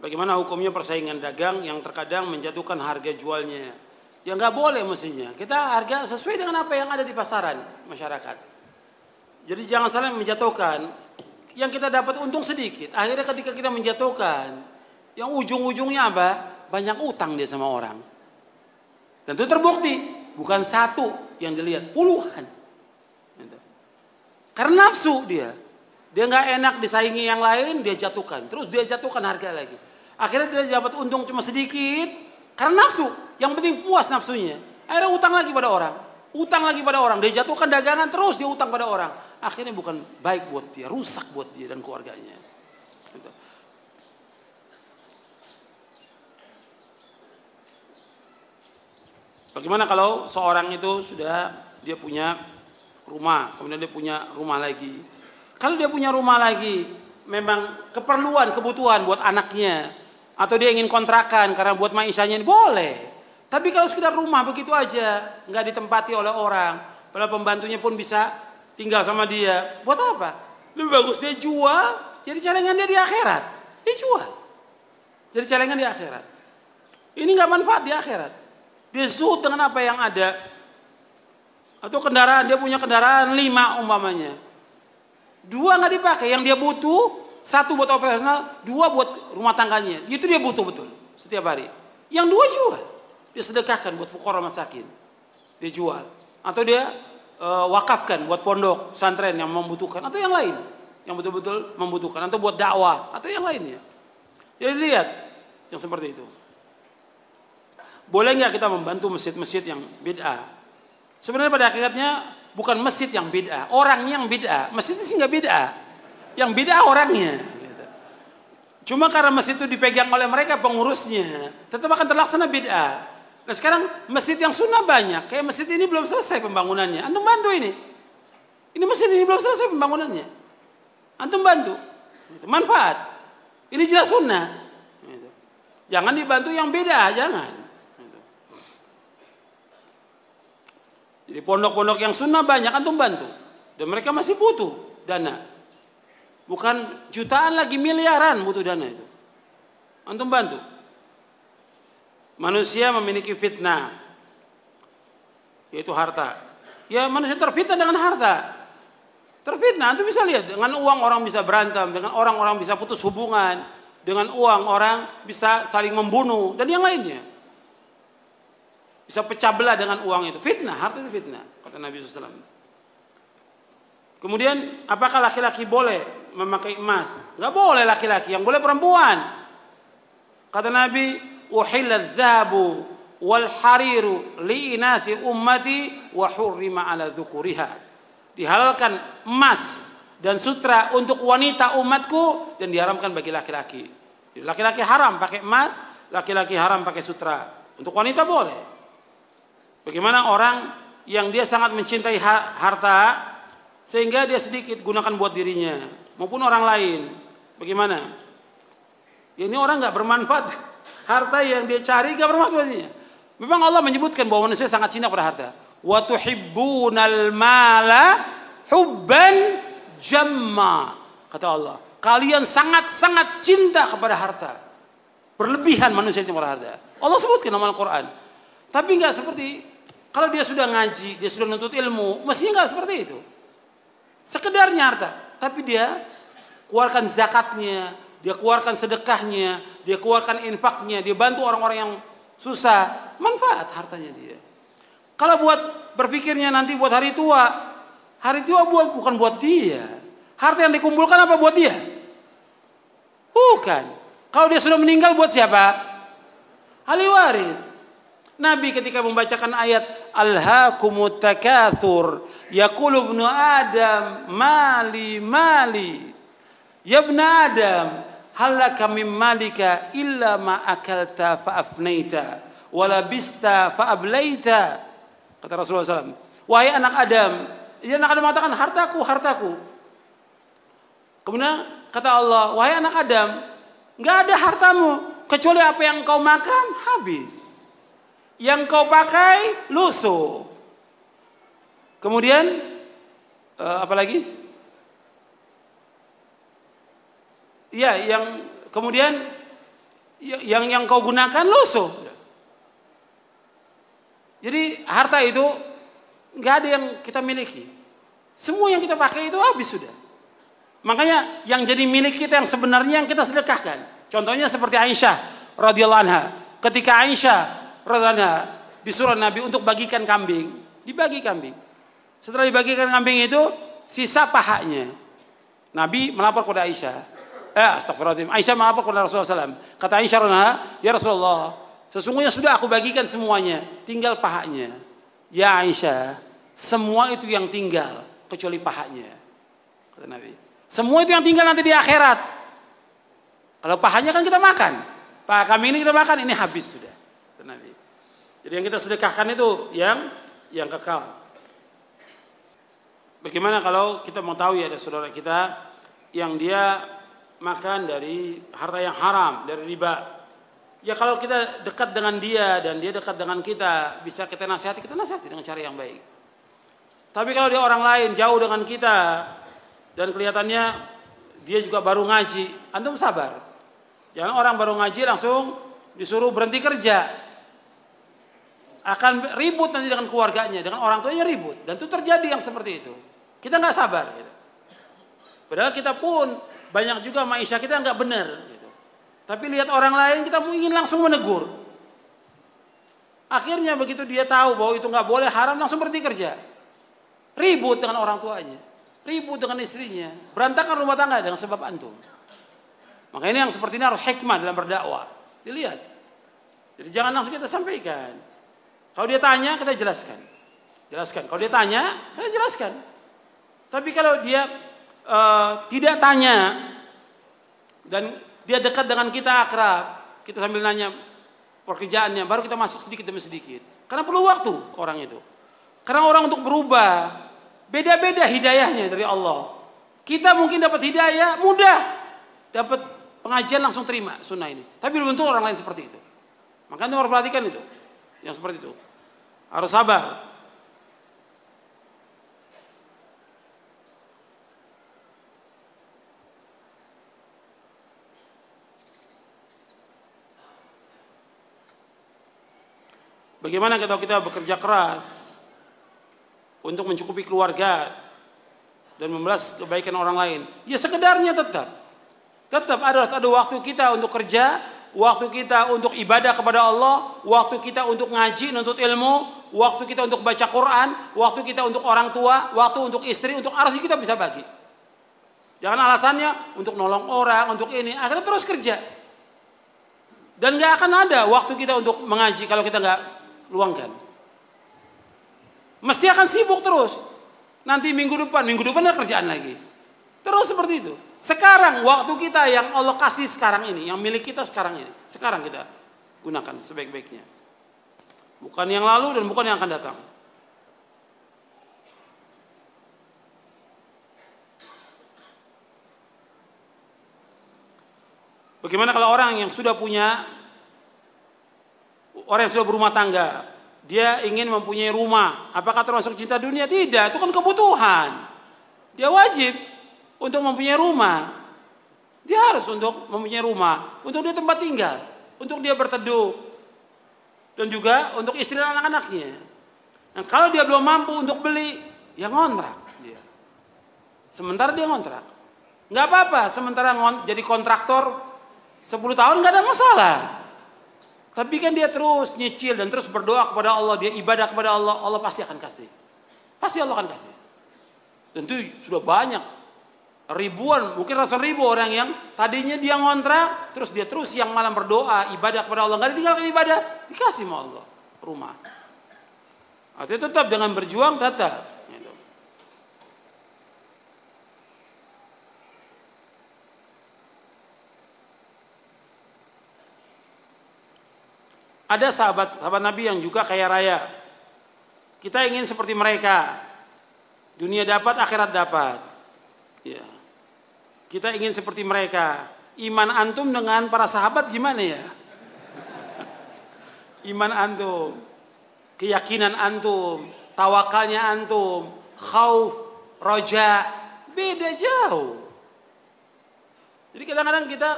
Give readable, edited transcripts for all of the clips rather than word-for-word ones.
Bagaimana hukumnya persaingan dagang yang terkadang menjatuhkan harga jualnya? Ya nggak boleh mestinya. Kita harga sesuai dengan apa yang ada di pasaran masyarakat. Jadi jangan salah menjatuhkan. Yang kita dapat untung sedikit. Akhirnya ketika kita menjatuhkan, yang ujung-ujungnya apa? Banyak utang dia sama orang. Tentu terbukti. Bukan satu yang dilihat, puluhan. Karena nafsu dia. Dia nggak enak disaingi yang lain, dia jatuhkan. Terus dia jatuhkan harga lagi. Akhirnya dia dapat untung cuma sedikit karena nafsu. Yang penting puas nafsunya. Akhirnya utang lagi pada orang. Utang lagi pada orang. Dia jatuhkan dagangan terus dia utang pada orang. Akhirnya bukan baik buat dia. Rusak buat dia dan keluarganya. Bagaimana kalau seorang itu sudah dia punya rumah. Kemudian dia punya rumah lagi. Kalau dia punya rumah lagi. Memang keperluan, kebutuhan buat anaknya. Atau dia ingin kontrakan karena buat maisanya ini boleh. Tapi kalau sekedar rumah begitu aja, nggak ditempati oleh orang, padahal pembantunya pun bisa tinggal sama dia, buat apa? Lebih bagus dia jual, jadi celengan dia di akhirat. Dia jual, jadi celengan di akhirat. Ini nggak manfaat di akhirat. Dia zuhud dengan apa yang ada. Atau kendaraan, dia punya kendaraan 5 umpamanya. 2 nggak dipakai, yang dia butuh 1 buat operasional, 2 buat rumah tangganya. Itu dia butuh betul setiap hari. Yang 2 jual. Dia sedekahkan buat fuqara masakin. Dia jual. Atau dia wakafkan buat pondok, pesantren yang membutuhkan. Atau yang lain. Yang betul-betul membutuhkan. Atau buat dakwah. Atau yang lainnya. Jadi lihat yang seperti itu. Boleh nggak kita membantu masjid-masjid yang bid'ah? Sebenarnya pada hakikatnya bukan masjid yang bid'ah. Orangnya yang bid'ah. Masjid itu sih nggak bid'ah. Yang bid'ah orangnya. Cuma karena masjid itu dipegang oleh mereka pengurusnya, tetap akan terlaksana bid'ah. Nah sekarang masjid yang sunnah banyak. Kayak masjid ini belum selesai pembangunannya. Antum bantu ini. Ini masjid ini belum selesai pembangunannya. Antum bantu. Manfaat. Ini jelas sunnah. Jangan dibantu yang beda, jangan. Jadi pondok-pondok yang sunnah banyak antum bantu. Dan mereka masih butuh dana. Bukan jutaan lagi, miliaran butuh dana itu. Antum bantu. Manusia memiliki fitnah. Yaitu harta. Ya manusia terfitnah dengan harta. Terfitnah, antum bisa lihat. Dengan uang orang bisa berantem. Dengan orang bisa putus hubungan. Dengan uang orang bisa saling membunuh. Dan yang lainnya. Bisa pecah belah dengan uang itu. Fitnah, harta itu fitnah. Kata Nabi SAW. Kemudian apakah laki-laki boleh memakai emas? Enggak boleh laki-laki, yang boleh perempuan. Kata Nabi, "Uhilladz dzahabu wal hariru li inathi ummati wa hurrima 'ala dzukuriha." Dihalalkan emas dan sutra untuk wanita umatku dan diharamkan bagi laki-laki. Jadi laki-laki haram pakai emas, laki-laki haram pakai sutra. Untuk wanita boleh. Bagaimana orang yang dia sangat mencintai harta sehingga dia sedikit gunakan buat dirinya maupun orang lain. Bagaimana? Ya ini orang nggak bermanfaat. Harta yang dia cari nggak bermanfaat. Memang Allah menyebutkan bahwa manusia sangat cinta pada harta. Wa tuhibbunal mala hubban jamma. Kata Allah, kalian sangat-sangat cinta kepada harta. Berlebihan manusia itu pada harta. Allah sebutkan dalam Al-Quran. Tapi nggak seperti kalau dia sudah ngaji, dia sudah nuntut ilmu, mestinya nggak seperti itu. Sekedarnya harta, tapi dia keluarkan zakatnya, dia keluarkan sedekahnya, dia keluarkan infaknya, dia bantu orang-orang yang susah, manfaat hartanya dia. Kalau buat berpikirnya nanti buat hari tua bukan buat dia. Harta yang dikumpulkan apa buat dia? Bukan. Kalau dia sudah meninggal buat siapa? Ahli waris. Nabi ketika membacakan ayat Alhaakumut takatsur yaqulu ibnu Adam mali mali. Ya ibnu Adam halaka min malika illa ma akalta fa afnaita wa labista fa ablaita. Kata Rasulullah SAW. Wahai anak Adam. Anak Adam mengatakan hartaku, hartaku. Kemudian kata Allah, wahai anak Adam, enggak ada hartamu kecuali apa yang kau makan habis. Yang kau pakai lusuh. Kemudian apa lagi? Ya, yang kemudian yang kau gunakan lusuh. Jadi harta itu nggak ada yang kita miliki. Semua yang kita pakai itu habis sudah. Makanya yang jadi milik kita yang sebenarnya yang kita sedekahkan. Contohnya seperti Aisyah radhiyallahu anha. Ketika Aisyah radhiyallahu anha disuruh Nabi untuk bagikan kambing, dibagi kambing. Setelah dibagikan kambing itu, sisa pahanya. Nabi melapor kepada Aisyah. Astagfirullahaladzim. Aisyah melapor kepada Rasulullah SAW. Kata Aisyah radhiyallahu anha, ya Rasulullah, sesungguhnya sudah aku bagikan semuanya, tinggal pahanya. Ya Aisyah, semua itu yang tinggal kecuali pahanya. Kata Nabi. Semua itu yang tinggal nanti di akhirat. Kalau pahanya kan kita makan. Paha kami ini kita makan, ini habis sudah. Kata Nabi. Jadi yang kita sedekahkan itu yang kekal. Bagaimana kalau kita mau tahu ya ada saudara kita yang dia makan dari harta yang haram, dari riba. Ya kalau kita dekat dengan dia dan dia dekat dengan kita, bisa kita nasihati dengan cara yang baik. Tapi kalau dia orang lain jauh dengan kita dan kelihatannya dia juga baru ngaji, antum sabar. Jangan orang baru ngaji langsung disuruh berhenti kerja. Akan ribut nanti dengan keluarganya, dengan orang tuanya ribut. Dan itu terjadi yang seperti itu. Kita nggak sabar. Gitu. Padahal kita pun banyak juga maisha kita nggak benar. Gitu. Tapi lihat orang lain kita ingin langsung menegur. Akhirnya begitu dia tahu bahwa itu nggak boleh haram langsung berhenti kerja. Ribut dengan orang tuanya. Ribut dengan istrinya. Berantakan rumah tangga dengan sebab antum. Makanya yang seperti ini harus hikmah dalam berdakwah. Dilihat. Jadi jangan langsung kita sampaikan. Kalau dia tanya, kita jelaskan. Kalau dia tanya, kita jelaskan. Tapi kalau dia tidak tanya dan dia dekat dengan kita akrab, kita sambil nanya pekerjaannya, baru kita masuk sedikit demi sedikit. Karena perlu waktu orang itu. Karena orang untuk berubah beda-beda hidayahnya dari Allah. Kita mungkin dapat hidayah mudah, dapat pengajian langsung terima sunnah ini. Tapi belum tentu orang lain seperti itu. Makanya harus perhatikan itu. Yang seperti itu. Harus sabar. Bagaimana kalau kita bekerja keras untuk mencukupi keluarga dan membalas kebaikan orang lain? Ya sekedarnya tetap ada waktu kita untuk kerja, waktu kita untuk ibadah kepada Allah, waktu kita untuk ngaji, nuntut ilmu, waktu kita untuk baca Quran, waktu kita untuk orang tua, waktu untuk istri, untuk harus kita bisa bagi. Jangan alasannya untuk nolong orang, untuk ini, akhirnya terus kerja. Dan gak akan ada waktu kita untuk mengaji kalau kita gak luangkan. Mesti akan sibuk terus. Nanti minggu depan ada kerjaan lagi. Terus seperti itu. Sekarang waktu kita yang Allah kasih sekarang ini, yang milik kita sekarang ini, sekarang kita gunakan sebaik-baiknya. Bukan yang lalu dan bukan yang akan datang. Bagaimana kalau orang yang sudah berumah tangga, dia ingin mempunyai rumah, apakah termasuk cinta dunia? Tidak, itu kan kebutuhan. Dia wajib untuk mempunyai rumah. Dia harus untuk mempunyai rumah, untuk dia tempat tinggal, untuk dia berteduh, dan juga untuk istri dan anak-anaknya. Nah, kalau dia belum mampu untuk beli, ya ngontrak dia. Sementara dia ngontrak, nggak apa-apa. Sementara jadi kontraktor 10 tahun nggak ada masalah. Tapi kan dia terus nyicil dan terus berdoa kepada Allah, dia ibadah kepada Allah, Allah pasti akan kasih. Pasti Allah akan kasih. Tentu sudah banyak, ribuan, mungkin ratusan ribu orang yang tadinya dia ngontrak, terus dia terus siang malam berdoa, ibadah kepada Allah, nggak ditinggalkan ibadah, dikasih sama Allah rumah. Artinya tetap dengan berjuang tetap. Ada sahabat Nabi yang juga kaya raya. Kita ingin seperti mereka. Dunia dapat, akhirat dapat. Ya. Kita ingin seperti mereka. Iman antum dengan para sahabat gimana ya? Iman antum, keyakinan antum, tawakalnya antum, khauf, roja, beda jauh. Jadi kadang-kadang kita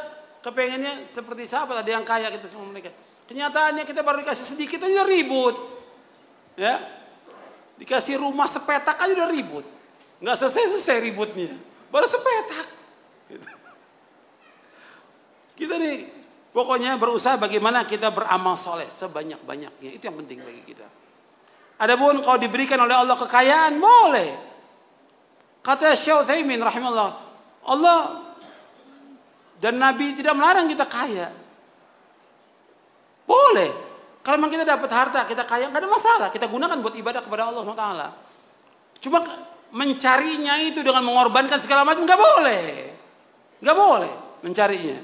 kepengennya seperti sahabat, ada yang kaya kita semua mereka. Kenyataannya kita baru dikasih sedikit aja udah ribut. Ya. Dikasih rumah sepetak aja udah ribut. Nggak selesai ributnya. Baru sepetak. Gitu. Kita nih pokoknya berusaha bagaimana kita beramal soleh sebanyak-banyaknya. Itu yang penting bagi kita. Adapun kalau diberikan oleh Allah kekayaan, boleh. Kata Syekh Utsaimin rahimahullah, Allah dan Nabi tidak melarang kita kaya. Boleh. Kalau memang kita dapat harta, kita kaya, nggak ada masalah. Kita gunakan buat ibadah kepada Allah SWT. Cuma mencarinya itu dengan mengorbankan segala macam nggak boleh, nggak boleh mencarinya.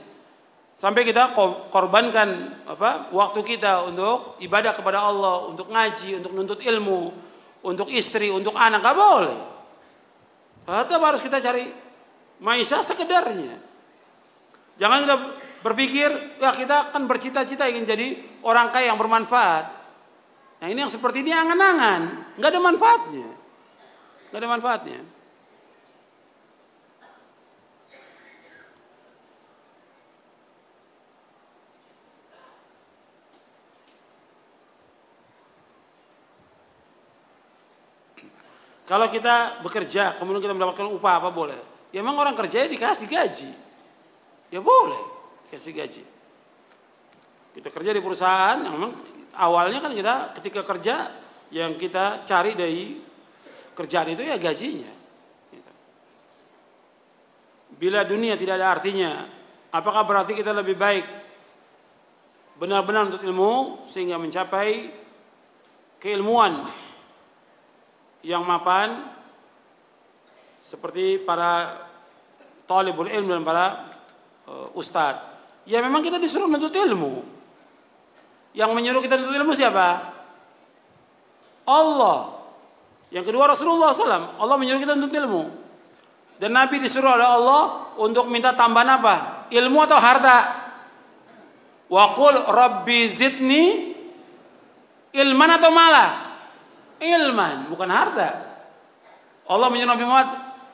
Sampai kita korbankan waktu kita untuk ibadah kepada Allah, untuk ngaji, untuk nuntut ilmu, untuk istri, untuk anak, nggak boleh. Tetap harus kita cari maisha sekedarnya. Jangan kita berpikir, ya kita akan bercita-cita ingin jadi orang kaya yang bermanfaat. Nah ini yang seperti ini angan-angan, nggak ada manfaatnya. Nggak ada manfaatnya. Kalau kita bekerja, kemudian kita mendapatkan upah apa boleh? Ya memang orang kerja dikasih gaji. Ya boleh, dikasih gaji. Kita kerja di perusahaan, yang memang awalnya kan kita ketika kerja, yang kita cari dari kerjaan itu ya gajinya. Bila dunia tidak ada artinya, apakah berarti kita lebih baik benar-benar untuk ilmu sehingga mencapai keilmuan yang mapan seperti para talibul ilmu dan para ustadz? Ya memang kita disuruh menuntut ilmu. Yang menyuruh kita menuntut ilmu siapa? Allah. Yang kedua Rasulullah SAW. Allah menyuruh kita menuntut ilmu. Dan Nabi disuruh oleh Allah untuk minta tambahan apa? Ilmu atau harta? Wa qul rabbi zidni ilman atau malah? Ilman, bukan harta. Allah menyuruh Nabi Muhammad,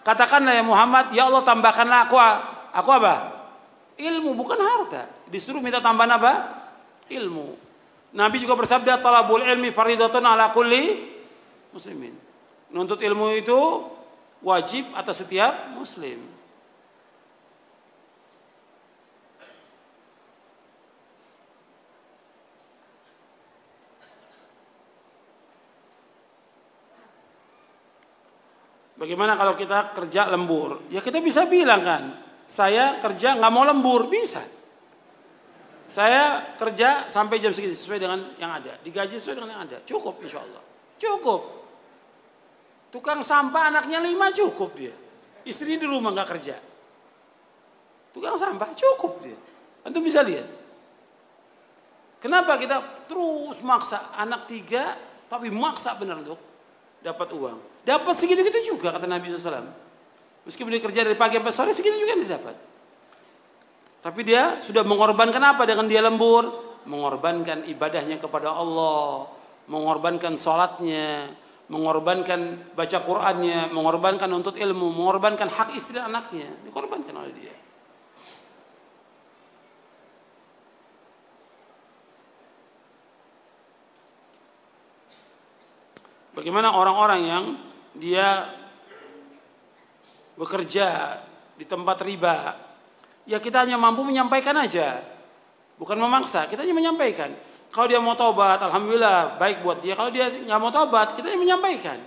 katakanlah ya Muhammad, ya Allah tambahkanlah aku apa? Ilmu, bukan harta. Disuruh minta tambahan apa? Ilmu. Nabi juga bersabda, talabul ilmi faridatun ala kulli muslimin. Menuntut ilmu itu wajib atas setiap muslim. Bagaimana kalau kita kerja lembur? Ya kita bisa bilang kan, saya kerja nggak mau lembur, bisa. Saya kerja sampai jam segini sesuai dengan yang ada, digaji sesuai dengan yang ada, cukup insya Allah, cukup. Tukang sampah anaknya 5 cukup dia, istrinya di rumah nggak kerja. Tukang sampah cukup dia, antum bisa lihat. Kenapa kita terus maksa anak 3 tapi maksa benar untuk dapat uang? Dapat segitu-gitu juga kata Nabi SAW. Meskipun dia kerja dari pagi sampai sore segitu juga dia dapat. Tapi dia sudah mengorbankan apa dengan dia lembur? Mengorbankan ibadahnya kepada Allah, mengorbankan sholatnya, mengorbankan baca Qur'annya, mengorbankan untuk ilmu, mengorbankan hak istri dan anaknya, dikorbankan oleh dia. Bagaimana orang-orang yang dia bekerja di tempat riba, ya kita hanya mampu menyampaikan aja, bukan memaksa, kita hanya menyampaikan. Kalau dia mau taubat, alhamdulillah baik buat dia. Kalau dia nggak mau taubat, kita hanya menyampaikan.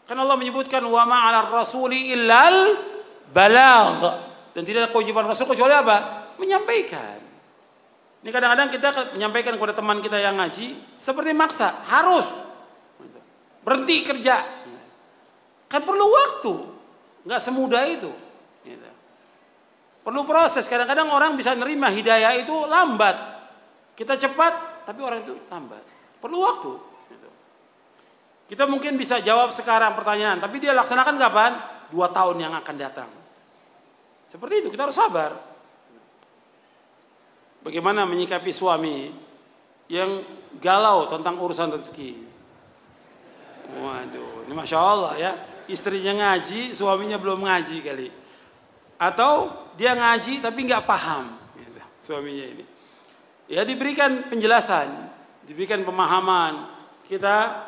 Karena Allah menyebutkan wa ma'alar rasuli illal balagh, dan tidak ada kewajiban Rasul kecuali apa? Menyampaikan. Ini kadang-kadang kita menyampaikan kepada teman kita yang ngaji seperti maksa, harus berhenti kerja. Kan perlu waktu, nggak semudah itu. Perlu proses. Kadang-kadang orang bisa nerima hidayah itu lambat. Kita cepat, tapi orang itu lambat. Perlu waktu. Kita mungkin bisa jawab sekarang pertanyaan, tapi dia laksanakan kapan? 2 tahun yang akan datang. Seperti itu, kita harus sabar. Bagaimana menyikapi suami yang galau tentang urusan rezeki? Waduh, ini Masya Allah ya. Istrinya ngaji, suaminya belum ngaji kali. Atau dia ngaji tapi nggak paham. suaminya ini. Ya diberikan penjelasan, diberikan pemahaman. Kita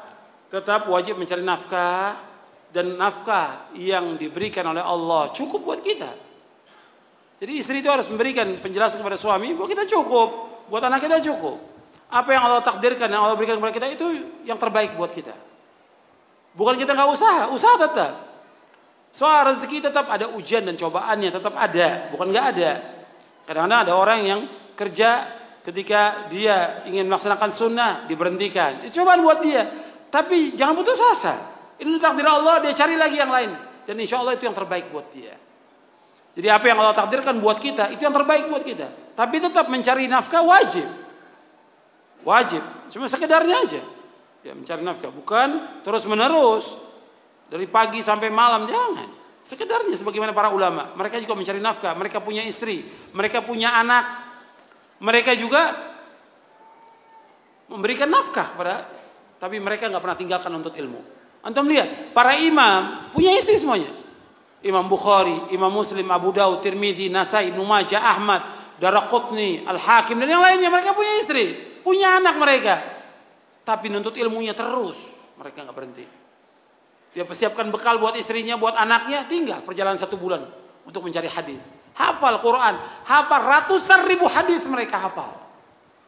tetap wajib mencari nafkah, dan nafkah yang diberikan oleh Allah cukup buat kita. Jadi istri itu harus memberikan penjelasan kepada suami bahwa kita cukup, buat anak kita cukup. Apa yang Allah takdirkan, yang Allah berikan kepada kita itu yang terbaik buat kita. Bukan kita nggak usaha, usaha tetap. Soal rezeki tetap ada ujian dan cobaannya, tetap ada, bukan nggak ada. Kadang-kadang ada orang yang kerja ketika dia ingin melaksanakan sunnah diberhentikan. Itu cobaan buat dia. Tapi jangan putus asa. Ini takdir Allah, dia cari lagi yang lain. Dan insya Allah itu yang terbaik buat dia. Jadi apa yang Allah takdirkan buat kita, itu yang terbaik buat kita. Tapi tetap mencari nafkah wajib. Wajib. Cuma sekedarnya aja. Ya, mencari nafkah. Bukan terus menerus. Dari pagi sampai malam, jangan. Sekedarnya sebagaimana para ulama. Mereka juga mencari nafkah. Mereka punya istri. Mereka punya anak. Mereka juga memberikan nafkah kepada, tapi mereka nggak pernah tinggalkan untuk ilmu. Antum lihat, para imam punya istri semuanya. Imam Bukhari, Imam Muslim, Abu Daud, Tirmidzi, Nasai, Ibnu Majah, Ahmad, Daraqutni, Al-Hakim dan yang lainnya, mereka punya istri, punya anak mereka. Tapi nuntut ilmunya terus, mereka nggak berhenti. Dia persiapkan bekal buat istrinya, buat anaknya, tinggal perjalanan 1 bulan untuk mencari hadis. Hafal Quran, hafal ratusan ribu hadis mereka hafal.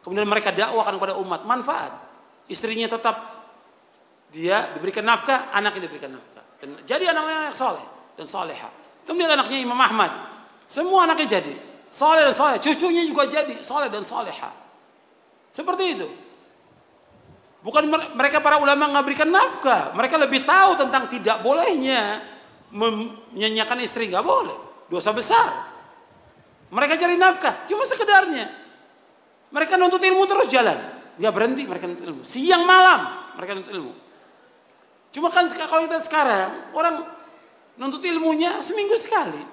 Kemudian mereka dakwakan kepada umat, manfaat. Istrinya tetap dia diberikan nafkah, anaknya diberikan nafkah. Dan jadi anak-anak soleh dan soleha. Itu melihat anaknya Imam Ahmad, semua anaknya jadi soleh dan soleh, cucunya juga jadi soleh dan soleha. Seperti itu. Bukan mereka para ulama nggak berikan nafkah, mereka lebih tahu tentang tidak bolehnya menyanyiakan istri, nggak boleh, dosa besar. Mereka cari nafkah, cuma sekedarnya. Mereka nuntut ilmu terus jalan, nggak berhenti mereka nuntut ilmu. Siang malam mereka nuntut ilmu. Cuma kan kalau kita sekarang orang nuntut ilmunya seminggu sekali,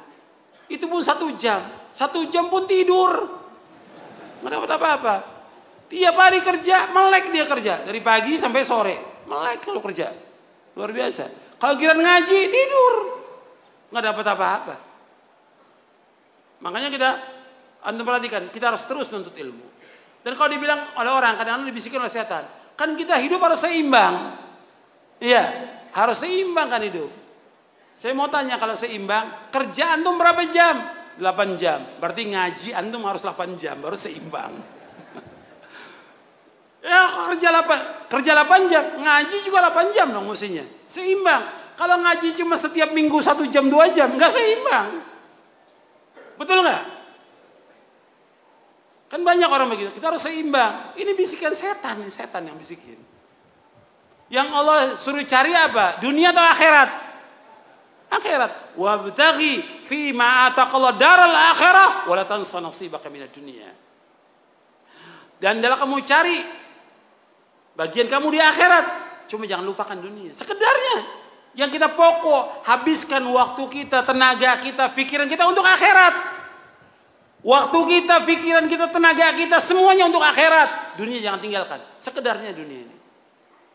itu pun 1 jam, 1 jam pun tidur, nggak dapat apa-apa. Tiap hari kerja, melek dia kerja dari pagi sampai sore, melek kalau kerja, luar biasa. Kalau giliran ngaji tidur, nggak dapat apa-apa. Makanya antum perhatikan, kita harus terus nuntut ilmu. Dan kalau dibilang oleh orang, kadang-kadang dibisikkan oleh setan, kan kita hidup harus seimbang. Iya, harus seimbang kan hidup. Saya mau tanya, kalau seimbang, kerja antum berapa jam? 8 jam. Berarti ngaji antum harus 8 jam, baru seimbang. Ya kerja 8 jam, ngaji juga 8 jam dong mestinya. Seimbang. Kalau ngaji cuma setiap minggu 1 jam, 2 jam, nggak seimbang. Betul nggak? Kan banyak orang begitu. Kita harus seimbang. Ini bisikan setan, setan yang bisikin. Yang Allah suruh cari apa? Dunia atau akhirat? Akhirat. Wabtaghi fi ma ataqallahu daral akhirah wa la tansa nasibaka minad dunya. Dan dalam kamu cari bagian kamu di akhirat, cuma jangan lupakan dunia. Sekedarnya. Yang kita pokok, habiskan waktu kita, tenaga kita, pikiran kita untuk akhirat. Waktu kita, pikiran kita, tenaga kita, semuanya untuk akhirat. Dunia jangan tinggalkan. Sekedarnya dunia ini.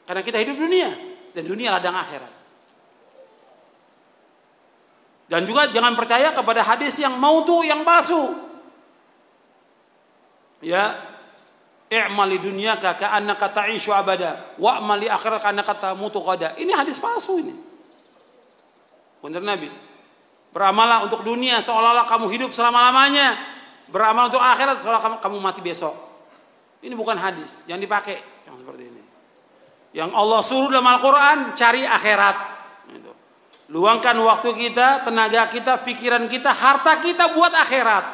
Karena kita hidup dunia. Dan dunia ladang akhirat. Dan juga jangan percaya kepada hadis yang maudhu, yang palsu. Ya, i'mali dunyaka ka'annaka ta'ishu abada wa'mali akhiraka ka'annaka tamutu qada. Ini hadis palsu ini. Benar Nabi. Beramallah untuk dunia seolah-olah kamu hidup selama-lamanya. Beramal untuk akhirat seolah kamu mati besok. Ini bukan hadis, jangan dipakai yang seperti ini. Yang Allah suruh dalam Al-Qur'an, cari akhirat. Gitu. Luangkan waktu kita, tenaga kita, pikiran kita, harta kita buat akhirat.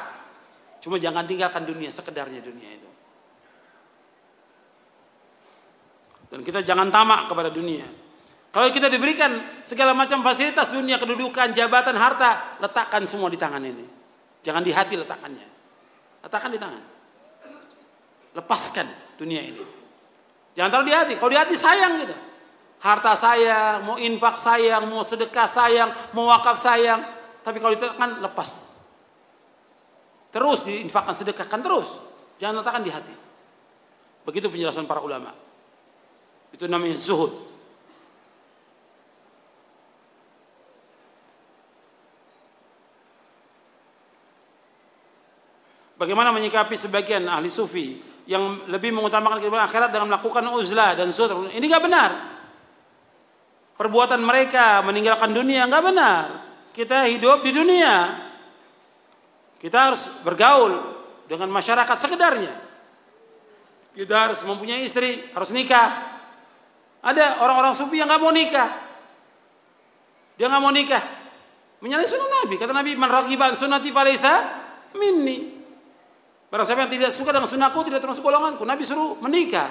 Cuma jangan tinggalkan dunia, sekedarnya dunia itu. Dan kita jangan tamak kepada dunia. Kalau kita diberikan segala macam fasilitas dunia, kedudukan, jabatan, harta, letakkan semua di tangan ini. Jangan di hati letakkannya. Letakkan di tangan. Lepaskan dunia ini. Jangan taruh di hati. Kalau di hati sayang gitu. Harta sayang, mau infak sayang, mau sedekah sayang, mau wakaf sayang. Tapi kalau di tangan lepas. Terus diinfakkan, sedekahkan terus. Jangan letakkan di hati. Begitu penjelasan para ulama. Itu namanya zuhud. Bagaimana menyikapi sebagian ahli sufi yang lebih mengutamakan kehidupan akhirat dengan melakukan uzlah dan zuhud? Ini nggak benar. Perbuatan mereka meninggalkan dunia nggak benar. Kita hidup di dunia. Kita harus bergaul dengan masyarakat sekedarnya. Kita harus mempunyai istri, harus nikah. Ada orang-orang sufi yang nggak mau nikah. Dia nggak mau nikah. Menyalahi sunnah Nabi. Kata Nabi, man raghiba an sunnati falaysa minni. Barang siapa yang tidak suka dengan sunnahku tidak termasuk golonganku. Nabi suruh menikah.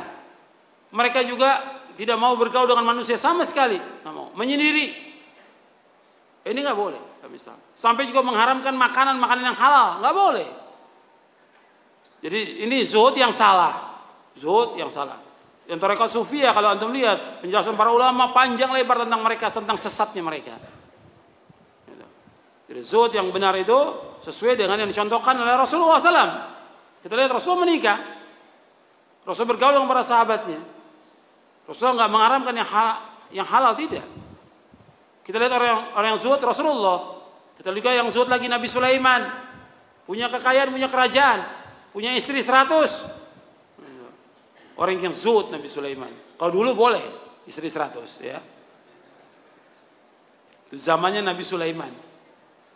Mereka juga tidak mau bergaul dengan manusia sama sekali. Nggak mau. Menyendiri. Ini nggak boleh. Sampai juga mengharamkan makanan-makanan yang halal. Nggak boleh. Jadi ini zuhud yang salah. Zuhud yang salah. Yang tarekat sufi ya, kalau antum lihat penjelasan para ulama panjang lebar tentang mereka, tentang sesatnya mereka. Jadi zuhud yang benar itu sesuai dengan yang dicontohkan oleh Rasulullah SAW. Kita lihat Rasul menikah, Rasul bergaul dengan para sahabatnya. Rasul nggak mengharamkan yang halal, tidak. Kita lihat orang yang zuhud Rasulullah. Kita lihat yang zuhud lagi Nabi Sulaiman, punya kekayaan, punya kerajaan, punya istri 100. Orang yang zuhud Nabi Sulaiman. Kalau dulu boleh istri 100 ya. Itu zamannya Nabi Sulaiman.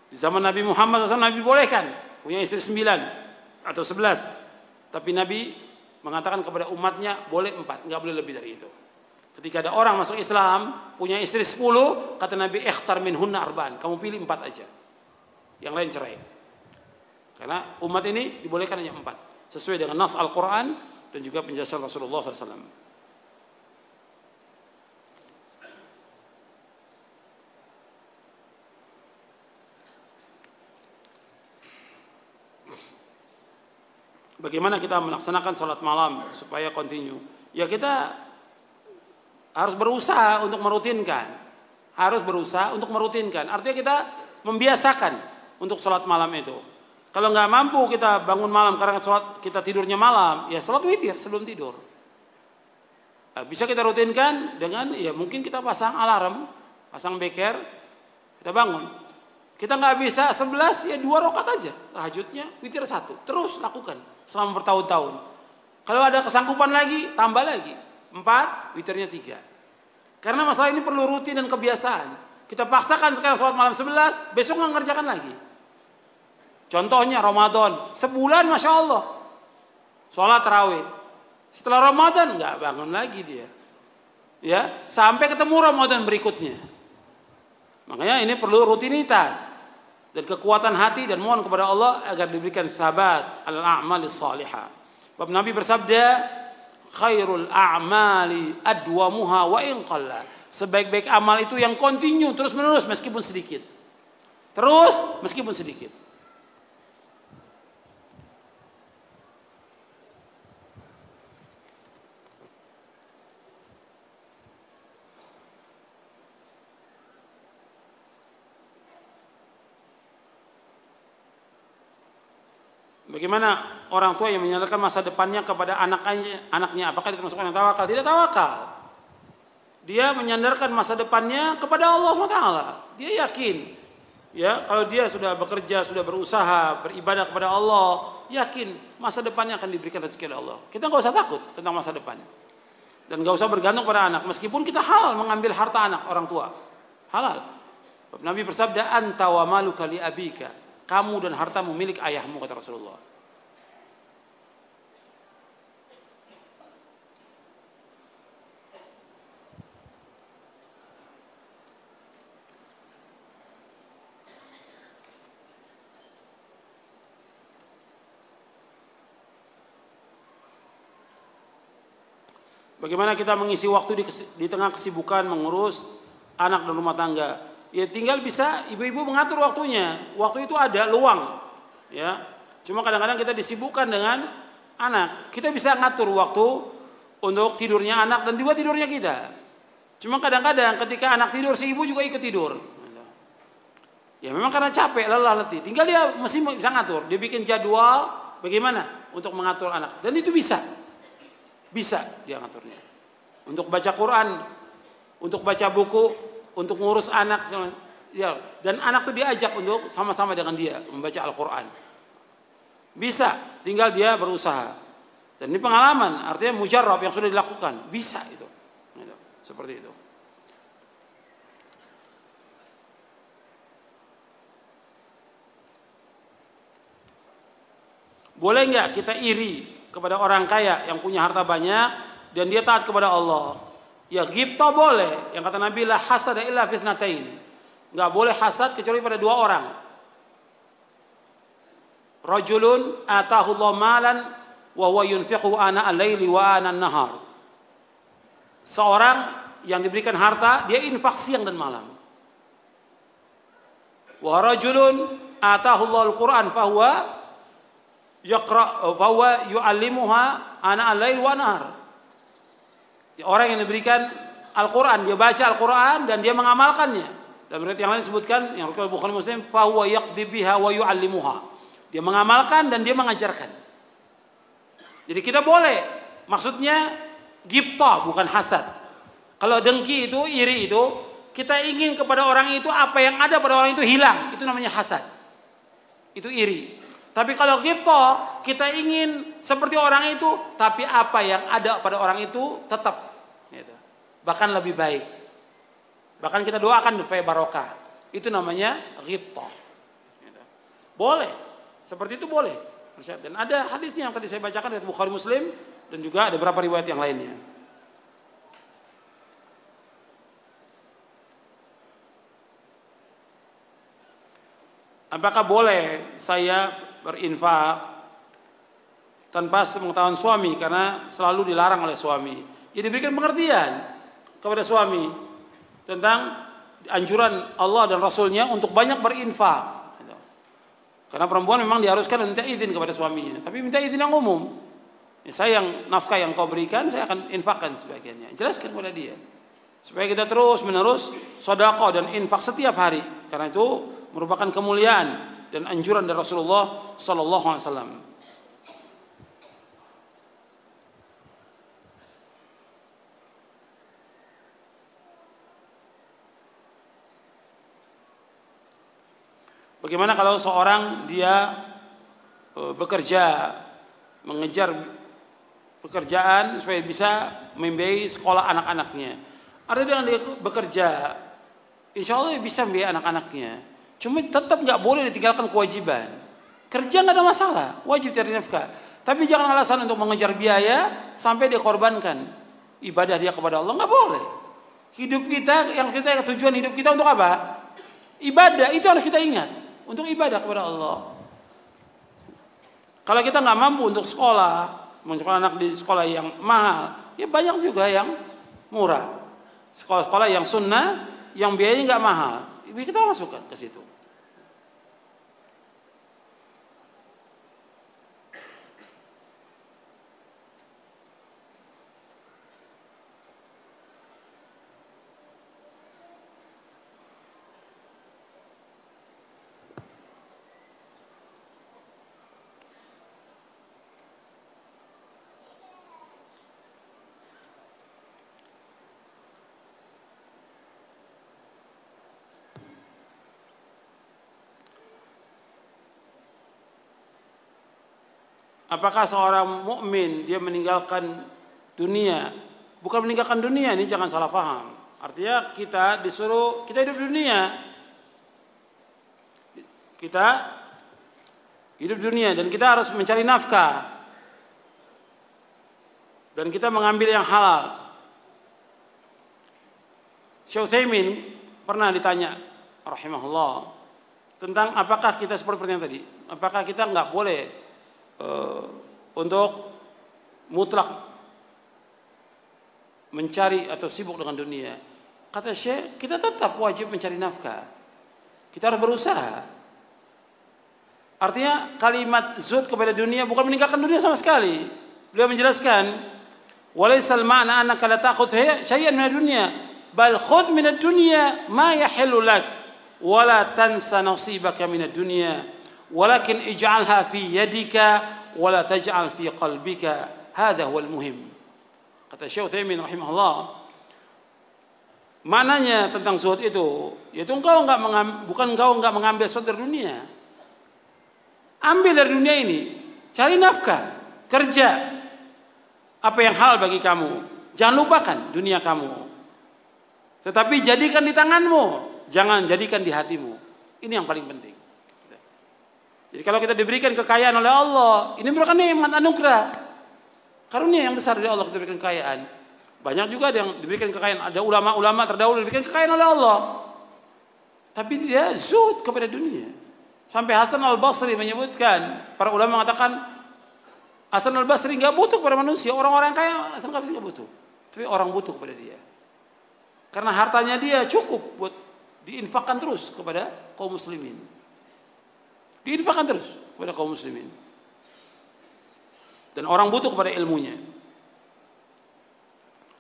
Di zaman Nabi Muhammad SAW Nabi bolehkan punya istri 9 atau 11. Tapi Nabi mengatakan kepada umatnya boleh 4, nggak boleh lebih dari itu. Ketika ada orang masuk Islam punya istri 10, kata Nabi ikhtar minhunna arba'an, kamu pilih 4 aja. Yang lain cerai. Karena umat ini dibolehkan hanya 4 sesuai dengan nas Al-Qur'an dan juga penjelasan Rasulullah SAW. Bagaimana kita melaksanakan sholat malam supaya continue? Ya kita harus berusaha untuk merutinkan. Artinya kita membiasakan untuk sholat malam itu. Kalau nggak mampu kita bangun malam karena kita tidurnya malam, ya sholat witir sebelum tidur. Nah, bisa kita rutinkan dengan ya mungkin kita pasang alarm, pasang beker, kita bangun. Kita nggak bisa 11 ya 2 rakaat aja. Tahajudnya witir 1. Terus lakukan selama bertahun-tahun. Kalau ada kesanggupan lagi, tambah lagi. 4, witirnya 3. Karena masalah ini perlu rutin dan kebiasaan. Kita paksakan sekarang sholat malam 11, besok nggak ngerjakan lagi. Contohnya Ramadan, sebulan Masya Allah sholat tarawih. Setelah Ramadan nggak bangun lagi dia. Ya, sampai ketemu Ramadan berikutnya. Makanya ini perlu rutinitas dan kekuatan hati dan mohon kepada Allah agar diberikan thabat al-a'malis salihah. Sebab Nabi bersabda, khairul a'mali adwamuha wa in qalla. Sebaik-baik amal itu yang continue terus-menerus meskipun sedikit. Terus meskipun sedikit. Bagaimana orang tua yang menyerahkan masa depannya kepada anaknya? Apakah dia termasuk orang yang tawakal? Tidak tawakal. Dia menyandarkan masa depannya kepada Allah SWT. Dia yakin, ya kalau dia sudah bekerja, sudah berusaha, beribadah kepada Allah, yakin masa depannya akan diberikan rezeki oleh Allah. Kita nggak usah takut tentang masa depan dan nggak usah bergantung pada anak. Meskipun kita halal mengambil harta anak orang tua, halal. Nabi bersabda, anta wa maluka li abika. Kamu dan hartamu milik ayahmu, kata Rasulullah. Bagaimana kita mengisi waktu di tengah kesibukan mengurus anak dan rumah tangga? Ya tinggal bisa ibu-ibu mengatur waktunya. Waktu itu ada luang, ya. Cuma kadang-kadang kita disibukkan dengan anak. Kita bisa ngatur waktu untuk tidurnya anak dan juga tidurnya kita. Cuma kadang-kadang ketika anak tidur, si ibu juga ikut tidur. Ya memang karena capek, lelah, letih. Tinggal dia mesti bisa ngatur. Dia bikin jadwal bagaimana untuk mengatur anak. Dan itu bisa. Bisa dia ngaturnya. Untuk baca Quran, untuk baca buku, untuk ngurus anak, ya, dan anak tuh diajak untuk sama-sama dengan dia membaca Al-Quran. Bisa, tinggal dia berusaha. Dan ini pengalaman, artinya mujarrab yang sudah dilakukan, bisa itu. Seperti itu. Boleh nggak kita iri kepada orang kaya yang punya harta banyak dan dia taat kepada Allah? Ya ghibtah boleh. Yang kata Nabi, la hasada illa fitnatain. Nggak boleh hasad kecuali pada dua orang. Rajulun atahu Allah malan wa huwa yunfiqu ana al-laili wa ana an-nahar. Seorang yang diberikan harta, dia infak siang dan malam. Wa rajulun atahu Allah al-Qur'an fa huwa yaqra fa huwa yu'allimuha ana al-lail wa an-nahar. Orang yang diberikan Al-Qur'an, dia baca Al-Qur'an dan dia mengamalkannya. Dan riwayat yang lain disebutkan yang riwayat Bukhari Muslim fa huwa yaqdi biha wa yu'allimuha. Dia mengamalkan dan dia mengajarkan. Jadi kita boleh, maksudnya ghibtah bukan hasad. Kalau dengki itu, iri itu, kita ingin kepada orang itu apa yang ada pada orang itu hilang, itu namanya hasad. Itu iri. Tapi kalau ghibtah, kita ingin seperti orang itu, tapi apa yang ada pada orang itu tetap, gitu. Bahkan lebih baik. Bahkan kita doakan supaya barokah. Itu namanya ghibtah. Gitu. Boleh. Seperti itu boleh. Dan ada hadisnya yang tadi saya bacakan dari Bukhari Muslim dan juga ada beberapa riwayat yang lainnya. Apakah boleh saya berinfak tanpa sepengetahuan suami karena selalu dilarang oleh suami? Jadi berikan pengertian kepada suami tentang anjuran Allah dan Rasulnya untuk banyak berinfak. Karena perempuan memang diharuskan minta izin kepada suaminya, tapi minta izin yang umum. Ya, saya yang nafkah yang kau berikan, saya akan infakkan sebagiannya. Jelaskan kepada dia, supaya kita terus menerus sedekah dan infak setiap hari. Karena itu merupakan kemuliaan dan anjuran dari Rasulullah Sallallahu Alaihi Wasallam. Bagaimana kalau seorang dia bekerja, mengejar pekerjaan supaya bisa membiayai sekolah anak-anaknya. Ada dengan dia bekerja, insya Allah bisa membiayai anak-anaknya. Cuma tetap nggak boleh ditinggalkan kewajiban. Kerja nggak ada masalah, wajib cari nafkah. Tapi jangan alasan untuk mengejar biaya sampai dia korbankan ibadah dia kepada Allah, nggak boleh. Hidup kita, tujuan hidup kita untuk apa? Ibadah, itu harus kita ingat. Untuk ibadah kepada Allah. Kalau kita nggak mampu untuk sekolah, menyekolahkan anak di sekolah yang mahal, ya banyak juga yang murah. Sekolah-sekolah yang sunnah, yang biayanya nggak mahal, kita masukkan ke situ. Apakah seorang mukmin dia meninggalkan dunia? Bukan meninggalkan dunia, ini jangan salah paham. Artinya kita disuruh, kita hidup di dunia. Kita hidup di dunia dan kita harus mencari nafkah. Dan kita mengambil yang halal. Syekh Utsaimin pernah ditanya rahimahullah tentang apakah kita seperti pertanyaan tadi, apakah kita nggak boleh untuk mutlak mencari atau sibuk dengan dunia. Kata Syekh, kita tetap wajib mencari nafkah. Kita harus berusaha. Artinya kalimat zuhud kepada dunia bukan meninggalkan dunia sama sekali. Beliau menjelaskan, walaysal ma'na annaka la ta'khudh syai'an min ad-dunya, bal khudh min ad-dunya ma yahillu lak, wa la tansa nasibaka min ad-dunya. Walakin ij'alha fi yadika wala taj'al fi qalbika, hadha huwal muhim. Kata Syekh Utsaimin rahimahullah, maknanya tentang zuhud itu yaitu bukan engkau enggak mengambil sesuatu dari dunia. Ambil dari dunia ini, Cari nafkah, kerja. Apa yang halal bagi kamu. Jangan lupakan dunia kamu. Tetapi jadikan di tanganmu, jangan jadikan di hatimu. Ini yang paling penting. Jadi kalau kita diberikan kekayaan oleh Allah, ini merupakan nikmat anugerah. Karunia yang besar dari Allah kita diberikan kekayaan. Banyak juga yang diberikan kekayaan. Ada ulama-ulama terdahulu diberikan kekayaan oleh Allah. Tapi dia zuhud kepada dunia. Sampai Hasan al-Basri menyebutkan, para ulama mengatakan Hasan al-Basri nggak butuh kepada manusia. Orang-orang kaya Hasan al-Basri nggak butuh. Tapi orang butuh kepada dia. Karena hartanya dia cukup buat diinfakkan terus kepada kaum muslimin. Diinfakkan terus kepada kaum muslimin. Dan orang butuh kepada ilmunya.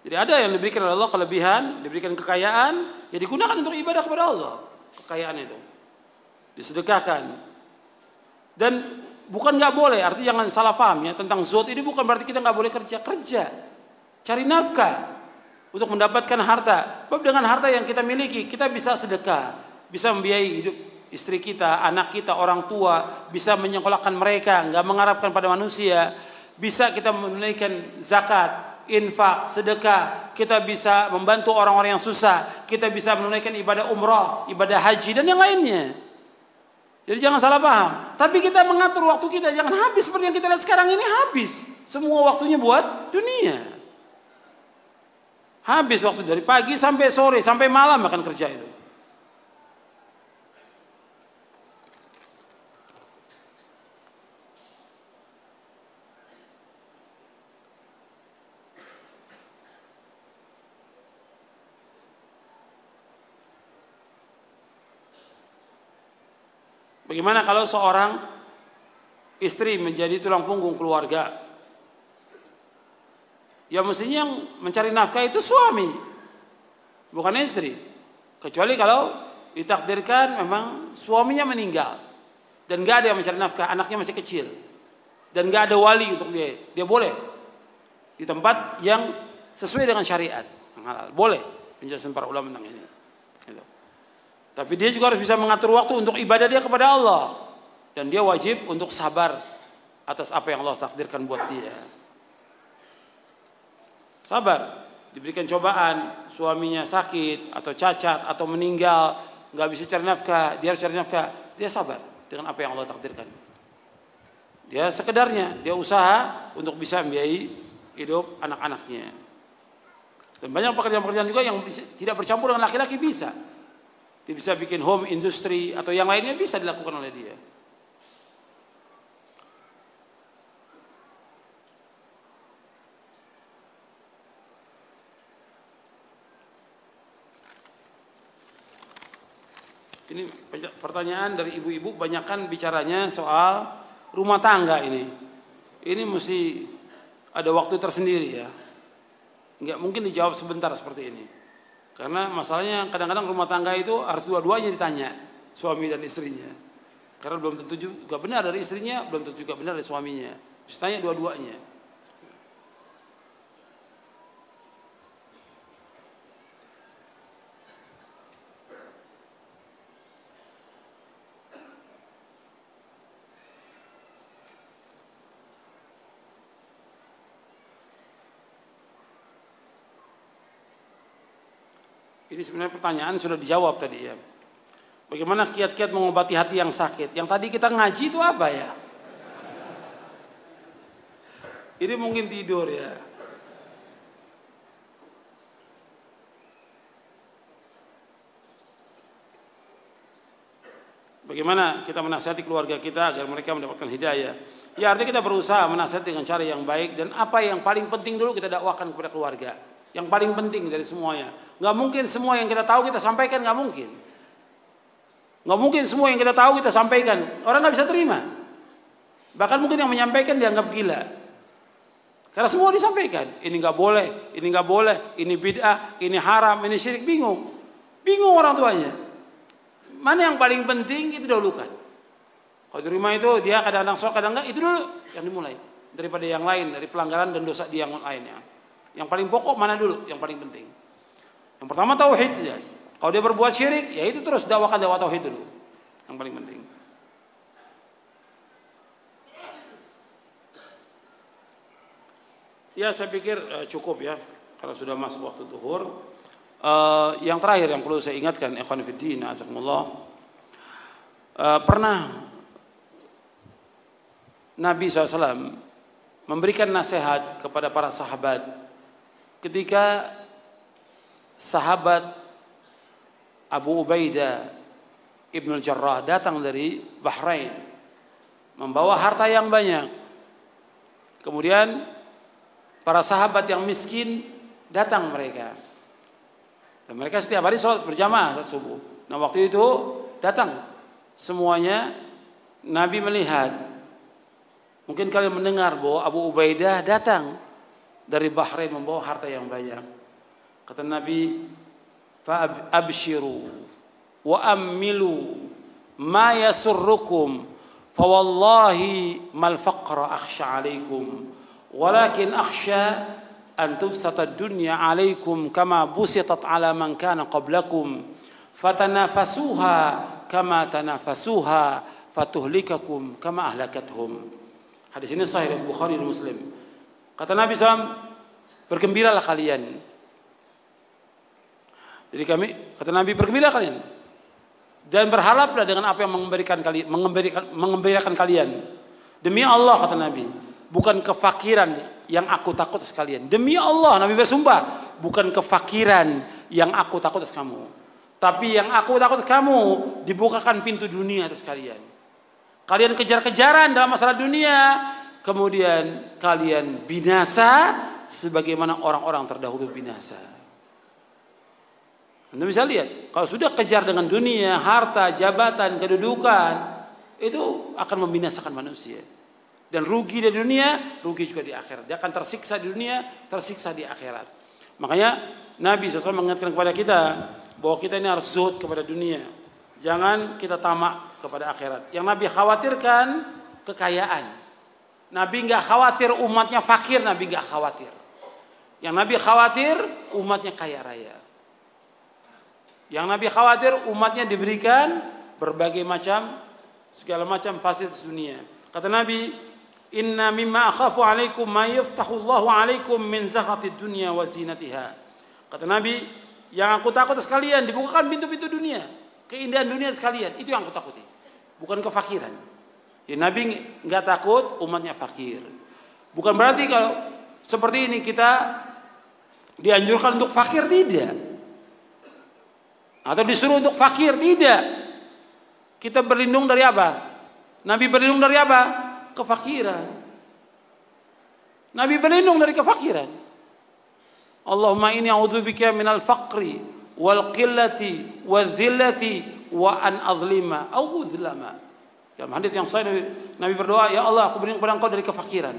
Jadi ada yang diberikan oleh Allah kelebihan, diberikan kekayaan, ya digunakan untuk ibadah kepada Allah. Kekayaan itu disedekahkan. Dan bukan nggak boleh, artinya jangan salah paham ya tentang zuhud ini bukan berarti kita nggak boleh kerja, cari nafkah untuk mendapatkan harta. Sebab dengan harta yang kita miliki, kita bisa sedekah, bisa membiayai hidup istri kita, anak kita, orang tua, bisa menyekolahkan mereka, nggak mengharapkan pada manusia, bisa kita menunaikan zakat, infak, sedekah, kita bisa membantu orang-orang yang susah, kita bisa menunaikan ibadah umrah, ibadah haji dan yang lainnya. Jadi jangan salah paham. Tapi kita mengatur waktu kita jangan habis seperti yang kita lihat sekarang ini habis. Semua waktunya buat dunia. Habis waktu dari pagi sampai sore, sampai malam akan kerja itu. Bagaimana kalau seorang istri menjadi tulang punggung keluarga? Ya mestinya yang mencari nafkah itu suami, bukan istri. Kecuali kalau ditakdirkan memang suaminya meninggal dan gak ada yang mencari nafkah, anaknya masih kecil dan gak ada wali untuk dia. Dia boleh di tempat yang sesuai dengan syariat, yang halal. Boleh penjelasan para ulama tentang ini. Tapi dia juga harus bisa mengatur waktu untuk ibadah dia kepada Allah. Dan dia wajib untuk sabar atas apa yang Allah takdirkan buat dia. Sabar. Diberikan cobaan, suaminya sakit atau cacat atau meninggal, gak bisa cari nafkah, dia harus cari nafkah. Dia sabar dengan apa yang Allah takdirkan. Dia sekedarnya, dia usaha untuk bisa membiayai hidup anak-anaknya. Dan banyak pekerjaan-pekerjaan juga yang tidak bercampur dengan laki-laki bisa. Dia bisa bikin home industry atau yang lainnya bisa dilakukan oleh dia. Ini pertanyaan dari ibu-ibu, banyakkan bicaranya soal rumah tangga ini. Ini mesti ada waktu tersendiri ya. Nggak mungkin dijawab sebentar seperti ini. Karena masalahnya kadang-kadang rumah tangga itu harus dua-duanya ditanya, suami dan istrinya. Karena belum tentu juga benar dari istrinya, belum tentu juga benar dari suaminya. Harus tanya dua-duanya. Ini sebenarnya pertanyaan sudah dijawab tadi ya. Bagaimana kiat-kiat mengobati hati yang sakit? Yang tadi kita ngaji itu apa ya? Ini mungkin tidur ya. Bagaimana kita menasihati keluarga kita agar mereka mendapatkan hidayah? Ya artinya kita berusaha menasihati dengan cara yang baik. Dan apa yang paling penting dulu kita dakwakan kepada keluarga. Yang paling penting dari semuanya. Gak mungkin semua yang kita tahu kita sampaikan, gak mungkin. Gak mungkin semua yang kita tahu kita sampaikan. Orang gak bisa terima. Bahkan mungkin yang menyampaikan dianggap gila. Karena semua disampaikan. Ini gak boleh, ini gak boleh, ini bid'ah, ini haram, ini syirik. Bingung. Bingung orang tuanya. Mana yang paling penting itu dahulukan. Kalau di rumah itu dia kadang-kadang sok, kadang enggak, itu dulu yang dimulai. Daripada yang lain, dari pelanggaran dan dosa dia yang lainnya. Yang paling pokok mana dulu? Yang paling penting. Yang pertama tauhid, jelas. Kalau dia berbuat syirik, ya itu terus dakwakan dakwah tauhid dulu. Yang paling penting. Ya saya pikir cukup ya, karena sudah masuk waktu zuhur. Yang terakhir yang perlu saya ingatkan, ikhwan fillah, azakumullah, pernah Nabi SAW memberikan nasihat kepada para sahabat ketika sahabat Abu Ubaidah Ibn Jarrah datang dari Bahrain membawa harta yang banyak. Kemudian para sahabat yang miskin datang mereka. Dan mereka setiap hari sholat berjamaah saat subuh. Nah waktu itu datang semuanya. Nabi melihat, mungkin kalian mendengar bahwa Abu Ubaidah datang dari Bahrain membawa harta yang banyak. Kata Nabi, "Fa'abshiru wa ammilu ma yasurrukum, fa wallahi mal faqra akhsha 'alaikum, walakin akhsha an tubsata ad-dunya 'alaikum kama busitat 'ala man kana qablakum, fatanafasuha kama tanafasuha, fatuhlikakum kama ahlakathum." Hadis ini sahih dari Bukhari dan Muslim. Kata Nabi SAW, bergembiralah kalian. Jadi kata Nabi, bergembiralah kalian dan berharaplah dengan apa yang mengembirakan kalian. Demi Allah, kata Nabi, bukan kefakiran yang aku takut atas kalian. Demi Allah, Nabi bersumpah, bukan kefakiran yang aku takut atas kamu, tapi yang aku takut atas kamu, dibukakan pintu dunia atas kalian. Kalian kejar-kejaran dalam masalah dunia, kemudian kalian binasa sebagaimana orang-orang terdahulu binasa. Anda bisa lihat, kalau sudah kejar dengan dunia, harta, jabatan, kedudukan, itu akan membinasakan manusia. Dan rugi di dunia, rugi juga di akhirat. Dia akan tersiksa di dunia, tersiksa di akhirat. Makanya Nabi SAW mengingatkan kepada kita bahwa kita ini harus zuhud kepada dunia. Jangan kita tamak kepada akhirat. Yang Nabi khawatirkan kekayaan. Nabi nggak khawatir umatnya fakir, Nabi nggak khawatir. Yang Nabi khawatir umatnya kaya raya. Yang Nabi khawatir umatnya diberikan berbagai macam, segala macam fasilitas dunia. Kata Nabi, "Inna mimma akhafu alaikum ma yaftahu Allahu alaikum min zahratid dunya wa zinatiha." Kata Nabi, yang aku takut sekalian dibukakan pintu-pintu dunia, keindahan dunia sekalian. Itu yang aku takuti, bukan kefakiran. Ya, Nabi nggak takut umatnya fakir. Bukan berarti kalau seperti ini kita dianjurkan untuk fakir, tidak. Atau disuruh untuk fakir, tidak. Kita berlindung dari apa? Nabi berlindung dari apa? Kefakiran. Nabi berlindung dari kefakiran. Allahumma inni a'udzubika minal faqri wal qillati wal dhillati wa an azlima au uzlama. Dalam hadis yang sahih Nabi berdoa, ya Allah, aku berlindung kepada Engkau dari kefakiran.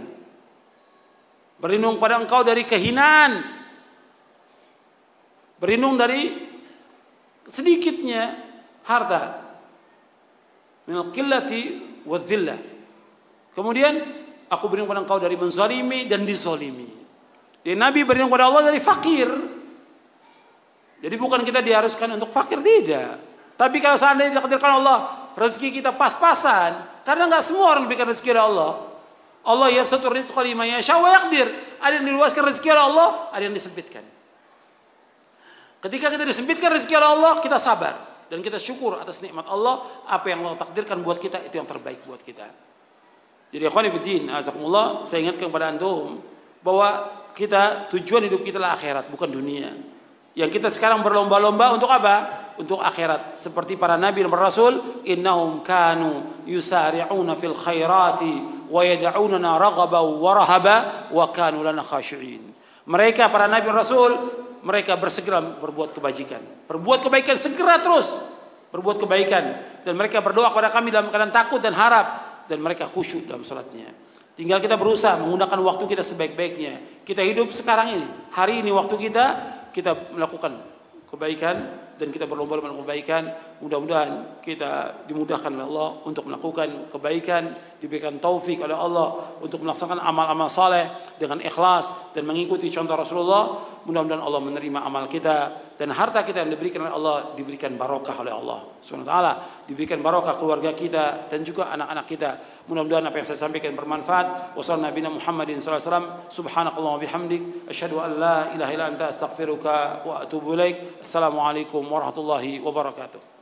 Berlindung kepada Engkau dari kehinaan. Berlindung dari sedikitnya harta, minal qillati wadzillah. Kemudian aku berlindung kepada Engkau dari menzalimi dan dizalimi. Jadi Nabi berlindung kepada Allah dari fakir. Jadi bukan kita diharuskan untuk fakir, tidak. Tapi kalau seandainya ditakdirkan Allah rezeki kita pas-pasan, karena nggak semua orang diberikan rezeki oleh Allah. Allah yabsutur rizqa liman yasha wa yaqdir. Ada yang diluaskan rezeki oleh Allah, ada yang disempitkan. Ketika kita disempitkan rezeki oleh Allah, kita sabar dan kita syukur atas nikmat Allah. Apa yang Allah takdirkan buat kita, itu yang terbaik buat kita. Jadi ikhwan fillah, azakumullah, saya ingatkan kepada antum bahwa kita, tujuan hidup kita adalah akhirat, bukan dunia. Yang kita sekarang berlomba-lomba untuk apa? Untuk akhirat. Seperti para nabi dan para rasul, innahum kanu yusari'una fil khairati wa yad'unana raghaban wa rahaba wa kanu lana khashi'in. Mereka para nabi dan rasul, mereka bersegera berbuat kebajikan. Berbuat kebaikan, segera terus berbuat kebaikan. Dan mereka berdoa kepada kami dalam keadaan takut dan harap. Dan mereka khusyuk dalam salatnya. Tinggal kita berusaha menggunakan waktu kita sebaik-baiknya. Kita hidup sekarang ini, hari ini waktu kita melakukan kebaikan dan kita berlomba-lomba melakukan kebaikan. Mudah-mudahan kita dimudahkan oleh Allah untuk melakukan kebaikan, diberikan taufik oleh Allah untuk melaksanakan amal-amal saleh dengan ikhlas dan mengikuti contoh Rasulullah. Mudah-mudahan Allah menerima amal kita dan harta kita yang diberikan oleh Allah diberikan barokah oleh Allah Subhanahu wa taala, diberikan barokah keluarga kita dan juga anak-anak kita. Mudah-mudahan apa yang saya sampaikan bermanfaat. Wassallallahu nabiyana Muhammadin sallallahu alaihi wasallam. Subhanakallahumma bihamdik asyhadu an la ilaha illa anta astaghfiruka wa atubu ilaik. Assalamualaikum warahmatullahi wabarakatuh.